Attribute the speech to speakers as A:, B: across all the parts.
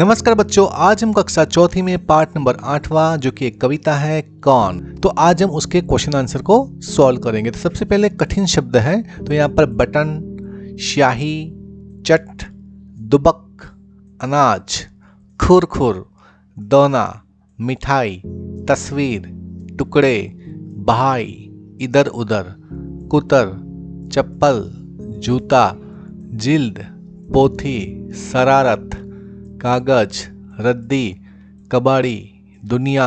A: नमस्कार बच्चों, आज हम कक्षा चौथी में पाठ नंबर 8वां जो कि एक कविता है कौन। तो आज हम उसके क्वेश्चन आंसर को सॉल्व करेंगे। तो सबसे पहले कठिन शब्द है, तो यहाँ पर बटन, स्याही, चट, दुबक, अनाज, खुरखुर, दोना, मिठाई, तस्वीर, टुकड़े, भाई, इधर उधर, कुतर, चप्पल, जूता, जिल्द, पोथी, शरारत, कागज, रद्दी, कबाड़ी, दुनिया,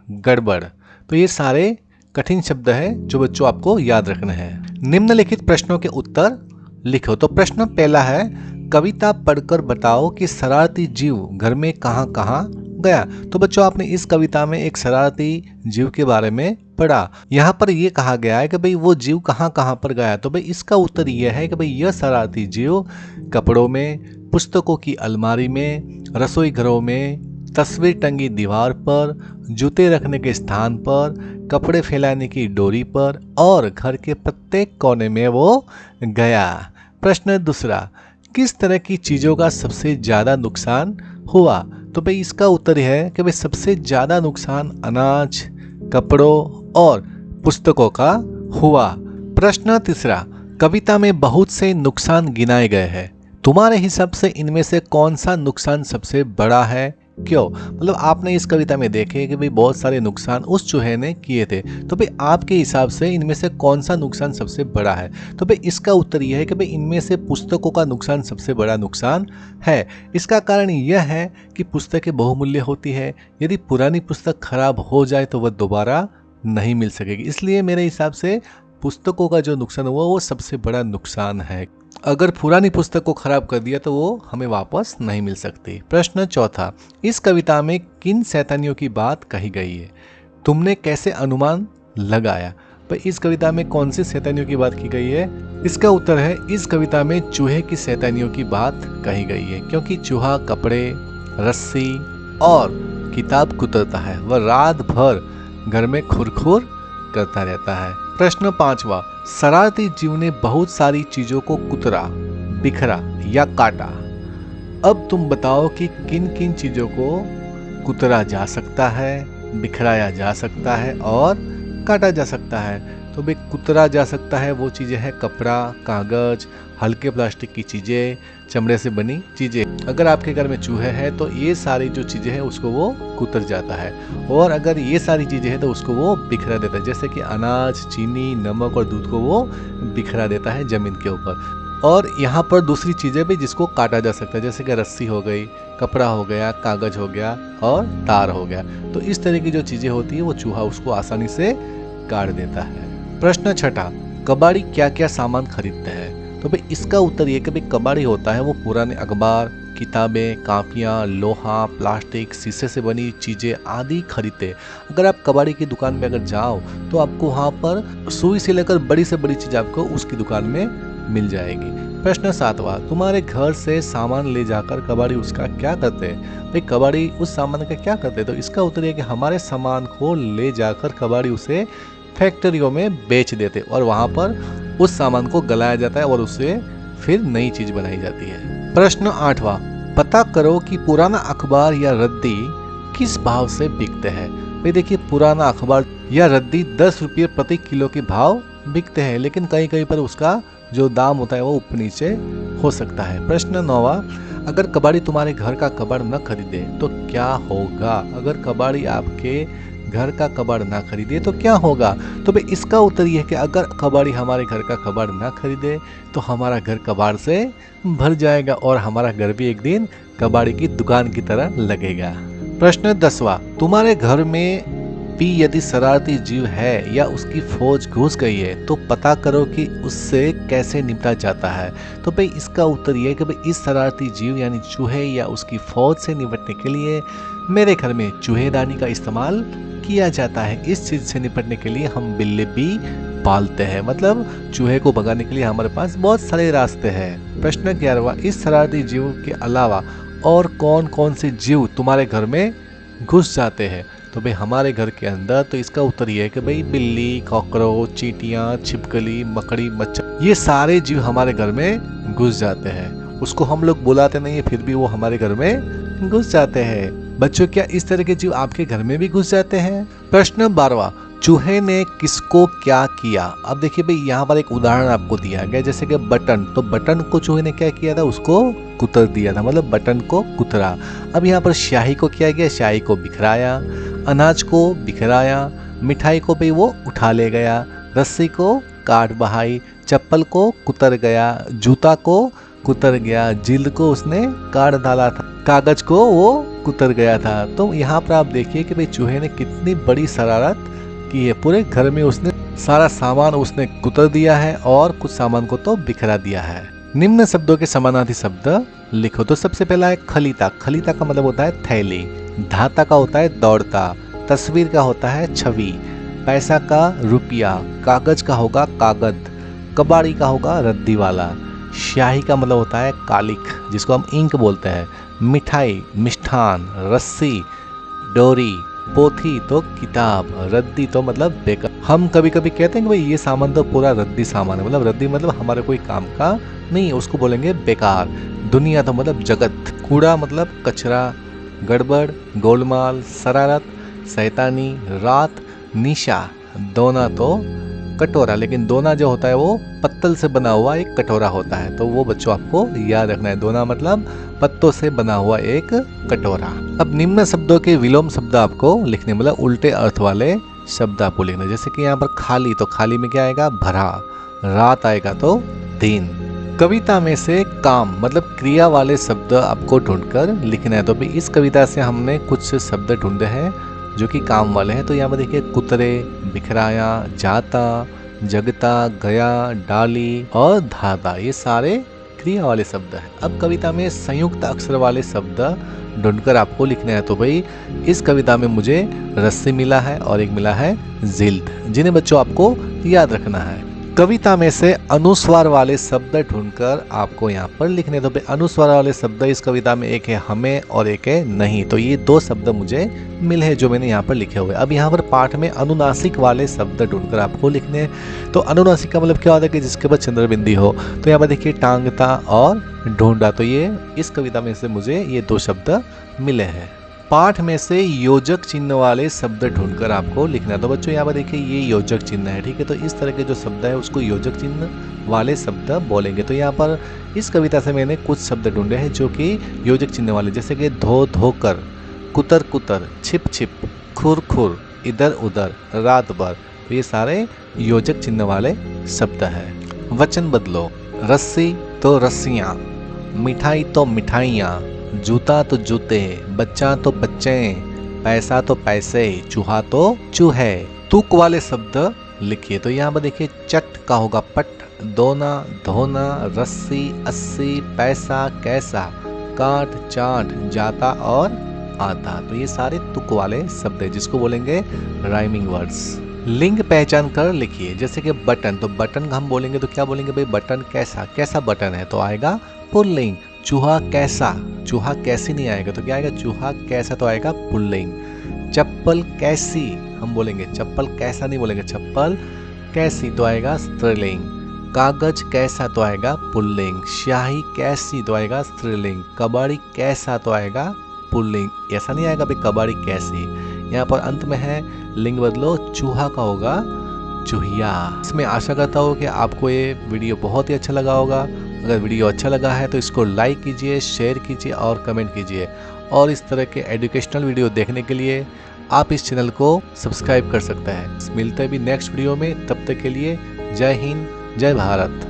A: गड़बड़। तो ये सारे कठिन शब्द है जो बच्चों आपको याद रखने हैं। निम्नलिखित प्रश्नों के उत्तर लिखो। तो प्रश्न पहला है, कविता पढ़कर बताओ कि शरारती जीव घर में कहाँ कहाँ गया। तो बच्चों आपने इस कविता में एक शरारती जीव के बारे में पढ़ा। यहाँ पर ये कहा गया है कि भाई वो जीव कहाँ कहाँ पर गया। तो भाई इसका उत्तर यह है कि भाई यह शरारती जीव कपड़ों में, पुस्तकों की अलमारी में, रसोई घरों में, तस्वीर टंगी दीवार पर, जूते रखने के स्थान पर, कपड़े फैलाने की डोरी पर और घर के प्रत्येक कोने में वो गया। प्रश्न दूसरा, किस तरह की चीज़ों का सबसे ज़्यादा नुकसान हुआ। तो भाई इसका उत्तर है कि भाई सबसे ज़्यादा नुकसान अनाज, कपड़ों और पुस्तकों का हुआ। प्रश्न तीसरा, कविता में बहुत से नुकसान गिनाए गए हैं। तुम्हारे हिसाब से इनमें से कौन सा नुकसान सबसे बड़ा है, क्यों। मतलब आपने इस कविता में देखे कि भाई बहुत सारे नुकसान उस चूहे ने किए थे। तो भाई आपके हिसाब से इनमें से कौन सा नुकसान सबसे बड़ा है। तो भाई इसका उत्तर यह है कि भाई इनमें से पुस्तकों का नुकसान सबसे बड़ा नुकसान है। इसका कारण यह है कि पुस्तकें बहुमूल्य होती है। यदि पुरानी पुस्तक खराब हो जाए तो वह दोबारा नहीं मिल सकेगी। इसलिए मेरे हिसाब से पुस्तकों का जो नुकसान हुआ वो सबसे बड़ा नुकसान है। अगर पुरानी पुस्तक को खराब कर दिया तो वो हमें वापस नहीं मिल सकती। प्रश्न चौथा, इस कविता में किन शैतानियों की बात कही गई है। तुमने कैसे अनुमान लगाया। पर इस कविता में कौन सी शैतानियों की बात की गई है। इसका उत्तर है, इस कविता में चूहे की शैतानियों की बात कही गई है, क्योंकि चूहा कपड़े, रस्सी और किताब कुतरता है। वह रात भर घर में खुरखुर करता रहता है। प्रश्न पांचवा, शरारती जीव ने बहुत सारी चीजों को कुतरा, बिखरा या काटा। अब तुम बताओ कि किन किन चीजों को कुतरा जा सकता है, बिखराया जा सकता है और काटा जा सकता है। तो भाई कुतरा जा सकता है वो चीजें हैं कपड़ा, कागज, हल्के प्लास्टिक की चीजें, चमड़े से बनी चीजें। अगर आपके घर में चूहे हैं तो ये सारी जो चीजें हैं उसको वो कुतर जाता है। और अगर ये सारी चीजें हैं तो उसको वो बिखरा देता है, जैसे कि अनाज, चीनी, नमक और दूध को वो बिखरा देता है जमीन के ऊपर। और यहाँ पर दूसरी चीजें भी जिसको काटा जा सकता है, जैसे कि रस्सी हो गई, कपड़ा हो गया, कागज हो गया और तार हो गया। तो इस तरह की जो चीजें होती है वो चूहा उसको आसानी से काट देता है। प्रश्न छठा, कबाड़ी क्या क्या सामान खरीदते हैं। तो भाई इसका उत्तर ये कि भाई कबाड़ी होता है वो पुराने अखबार, किताबें, कापियाँ, लोहा, प्लास्टिक, शीशे से बनी चीज़ें आदि खरीदते। अगर आप कबाड़ी की दुकान में अगर जाओ तो आपको वहाँ पर सुई से लेकर बड़ी से बड़ी चीज़ आपको उसकी दुकान में मिल जाएगी। प्रश्न सातवां, तुम्हारे घर से सामान ले जाकर कबाड़ी उसका क्या करते हैं। भाई कबाड़ी उस सामान का क्या करते हैं। तो इसका उत्तर है कि हमारे सामान को ले जाकर कबाड़ी उसे फैक्ट्रियों में बेच देते और वहाँ पर उस सामान को गलाया जाता है और उससे फिर नई चीज बनाई जाती है। प्रश्न आठवां, पता करो कि पुराना अखबार या रद्दी किस भाव से बिकते हैं। भाई देखिए, पुराना अखबार या रद्दी 10 रुपये प्रति किलो के भाव बिकते हैं, लेकिन कहीं कहीं पर उसका जो दाम होता है वो ऊपर नीचे हो सकता है। प्रश्न नौवां, अगर कबाड़ी तुम्हारे घर का कबाड़ न खरीदे तो क्या होगा। अगर कबाड़ी आपके घर का कबाड़ ना खरीदे तो क्या होगा। तो भाई इसका उत्तर यह है कि अगर कबाड़ी हमारे घर का कबाड़ ना खरीदे तो हमारा घर कबाड़ से भर जाएगा और हमारा घर भी एक दिन कबाड़ी की दुकान की तरह लगेगा। प्रश्न 10वां, तुम्हारे घर में भी यदि शरारती जीव है या उसकी फौज घुस गई है तो पता करो कि उससे कैसे निपटा जाता है। तो भाई इसका उत्तर यह है कि भाई इस शरारती जीव यानी चूहे या उसकी फौज से निपटने के लिए मेरे घर में चूहेदानी का इस्तेमाल किया जाता है। इस चीज से निपटने के लिए हम बिल्ली भी पालते हैं, मतलब चूहे को भगाने के लिए हमारे पास बहुत सारे रास्ते हैं। प्रश्न 11वां, इस शरारती जीव के अलावा और कौन कौन से जीव तुम्हारे घर में घुस जाते हैं। तो भाई हमारे घर के अंदर, तो इसका उत्तर ये है कि भाई बिल्ली, कॉकरोच, चींटियाँ, छिपकली, मकड़ी, मच्छर, ये सारे जीव हमारे घर में घुस जाते हैं। उसको हम लोग बुलाते नहीं है फिर भी वो हमारे घर में घुस जाते हैं। बच्चों, क्या इस तरह के जीव आपके घर में भी घुस जाते हैं? प्रश्न 12, चूहे ने किसको क्या किया? अब देखिए भाई, यहाँ पर एक उदाहरण आपको दिया गया, जैसे कि बटन, तो बटन को चूहे ने क्या किया था? उसको कुतर दिया था, मतलब बटन को कुतरा। अब यहाँ पर स्याही को किया गया, स्याही को बिखराया, अनाज को बिखराया, मिठाई को भी वो उठा ले गया, रस्सी को काट बहाई, चप्पल को कुतर गया, जूता को कुतर गया, जिल्द को उसने काट डाला था, कागज को वो कुतर गया था। तो यहाँ पर आप देखिए कि भाई चूहे ने कितनी बड़ी शरारत की है। पूरे घर में उसने सारा सामान उसने कुतर दिया है और कुछ सामान को तो बिखरा दिया है। निम्न शब्दों के समानार्थी शब्द लिखो। तो सबसे पहला है खलीता। खलीता का मतलब होता है थैली। धाता का होता है दौड़ता। तस्वीर का होता है छवि। पैसा का रुपया। कागज का होगा कागज। कबाड़ी का होगा रद्दी वाला। स्याही का मतलब होता है कालिक, जिसको हम इंक बोलते हैं। मिठाई मिष्ठान। रस्सी डोरी। पोथी तो किताब। रद्दी तो मतलब बेकार। हम कभी कभी कहते हैं कि भाई ये सामान तो पूरा रद्दी सामान है, मतलब रद्दी मतलब हमारे कोई काम का नहीं, उसको बोलेंगे बेकार। दुनिया तो मतलब जगत। कूड़ा मतलब कचरा। गड़बड़ गोलमाल। शरारत शैतानी। रात निशा। दोना तो कटोरा, लेकिन दोना जो होता है वो पत्तल से बना हुआ एक कटोरा होता है, तो वो बच्चों आपको याद रखना है। दोना मतलब पत्तों से बना हुआ एक कटोरा। अब निम्न शब्दों के विलोम शब्द आपको लिखने, मतलब उल्टे अर्थ वाले शब्द आपको लिखने। जैसे कि यहाँ पर खाली, तो खाली में क्या आएगा? भरा। रात आएगा तो दिन। कविता में से काम मतलब क्रिया वाले शब्द आपको ढूंढकर लिखना है। तो भी इस कविता से हमने कुछ शब्द ढूंढे हैं जो कि काम वाले हैं। तो यहाँ पर देखिए कुतरे, बिखराया, जाता, जगता, गया, डाली और धाता, ये सारे क्रिया वाले शब्द हैं। अब कविता में संयुक्त अक्षर वाले शब्द ढूंढकर आपको लिखने हैं। तो भाई इस कविता में मुझे रस्सी मिला है और एक मिला है जिल्द, जिन्हें बच्चों आपको याद रखना है। कविता में से अनुस्वार वाले शब्द ढूंढकर आपको यहाँ पर लिखने। तो अनुस्वार वाले शब्द इस कविता में एक है हमें और एक है नहीं, तो ये दो शब्द मुझे मिले हैं जो मैंने यहाँ पर लिखे हुए। अब यहाँ पर पाठ में अनुनासिक वाले शब्द ढूंढकर आपको लिखने। तो अनुनासिक का मतलब क्या होता है? कि जिसके बाद चंद्रबिंदी हो। तो यहाँ पर देखिए टांगता और ढूंढा, तो ये इस कविता में से मुझे ये दो शब्द मिले हैं। पाठ में से योजक चिन्ह वाले शब्द ढूंढकर आपको लिखना है। तो बच्चों यहाँ पर देखिए ये योजक चिन्ह है, ठीक है। तो इस तरह के जो शब्द है उसको योजक चिन्ह वाले शब्द बोलेंगे। तो यहाँ पर इस कविता से मैंने कुछ शब्द ढूंढे हैं जो कि योजक चिन्ह वाले, जैसे कि धो धोकर, कुतर कुतर, छिप छिप, खुर खुर, इधर उधर, रात भर, तो ये सारे योजक चिन्ह वाले शब्द हैं। वचन बदलो। रस्सी तो रस्सियाँ, मिठाई तो मिठाइयाँ, जूता तो जूते, बच्चा तो बच्चे, पैसा तो पैसे, चूहा तो चूहे। तुक वाले शब्द लिखिए। तो यहाँ पर देखिए चट का होगा पट, दोना धोना, रस्सी अस्सी, पैसा कैसा, काट चाट, जाता और आता, तो ये सारे तुक वाले शब्द है जिसको बोलेंगे राइमिंग वर्ड्स। लिंग पहचान कर लिखिए। जैसे कि बटन, तो बटन हम बोलेंगे तो क्या बोलेंगे भाई? बटन कैसा, कैसा बटन है, तो आएगा पुल्लिंग। चूहा कैसा, चूहा कैसी नहीं आएगा, तो क्या आएगा? चूहा कैसा, तो आएगा पुल्लिंग। चप्पल कैसी हम बोलेंगे, चप्पल कैसा नहीं बोलेंगे, चप्पल कैसी, तो आएगा स्त्रीलिंग। कागज कैसा, तो आएगा पुल्लिंग। स्याही कैसी, तो आएगा स्त्रीलिंग। कबाड़ी कैसा, तो आएगा पुल्लिंग। ऐसा नहीं आएगा भाई कबाड़ी कैसी। यहाँ पर अंत में है लिंग बदलो, चूहा का होगा चूहिया। इसमें आशा करता हूँ कि आपको ये वीडियो बहुत ही अच्छा लगा होगा। अगर वीडियो अच्छा लगा है तो इसको लाइक कीजिए, शेयर कीजिए और कमेंट कीजिए। और इस तरह के एजुकेशनल वीडियो देखने के लिए आप इस चैनल को सब्सक्राइब कर सकते हैं। मिलते हैं भी नेक्स्ट वीडियो में, तब तक के लिए जय हिंद, जय भारत।